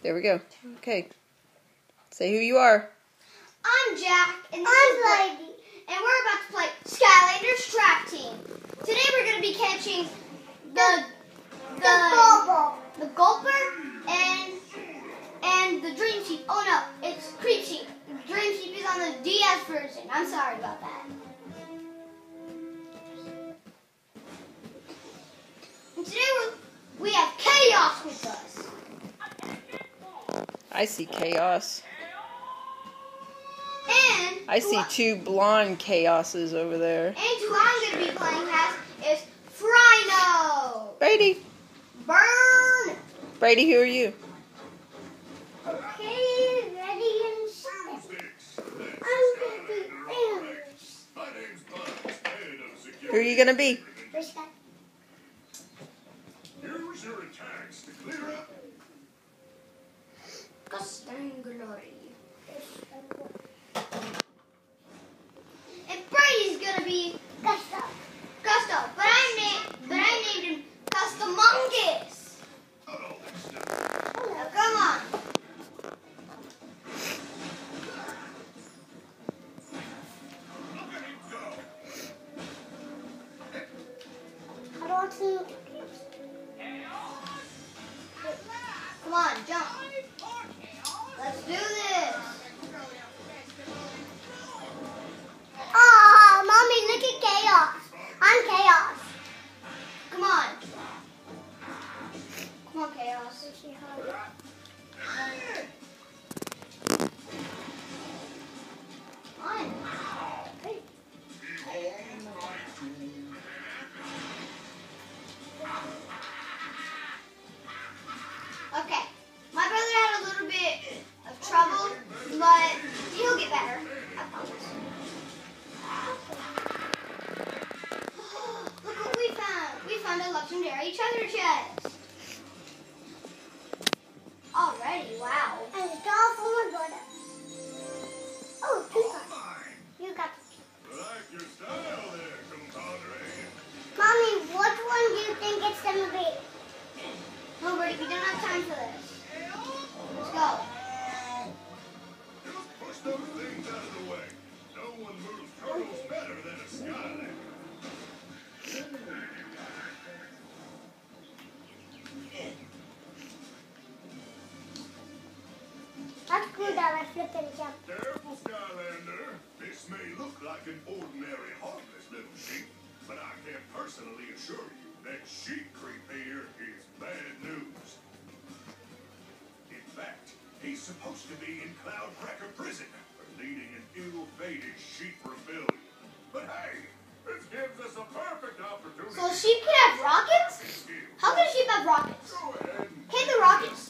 There we go. Okay. Say who you are. I'm Jack, and I'm Lady, and we're about to play Skylanders Trap Team. Today we're going to be catching the Gulper and the Dream Sheep. Oh no, it's Creep Sheep. The Dream Sheep is on the DS version. I'm sorry about that. And today we have Chaos with us. I see Chaos. And I see two blonde Chaoses over there. And who I'm going to be playing as is Frino. Brady. Burn. Brady, who are you? Okay, ready and set. I'm going to be Anders. Who are you going to be? First guy. Use your attacks to clear up. Gustanglory. And Brady's gonna be Gusto. But I named him Gustamongus. Now come on. I don't want to. Come on, jump. Let's do this. Oh, Mommy, look at Chaos. I'm Chaos. Come on. Come on, Chaos. Come on. Hey. Okay. My brother had a little bit of trouble, but he'll get better. I promise. Look what we found. We found a legendary treasure chest. Already, wow. And it's all full of good. Oh, you got Like your style there, compadre. Mommy, what one do you think it's going to be? No, Brady, we don't have time for this. Let's go. Just push those things out of the way. No one moves turtles better than a Skylander. That's good that I flip and jump. Careful, Skylander. This may look like an ordinary, harmless little sheep, but I can personally assure you that sheep creep here is bad news. In fact, he's supposed to be in Cloudbreaker prison for leading an ill-fated sheep rebellion. But hey, this gives us a perfect opportunity. So sheep can have rockets? How can sheep have rockets? Go ahead and Hit the rockets.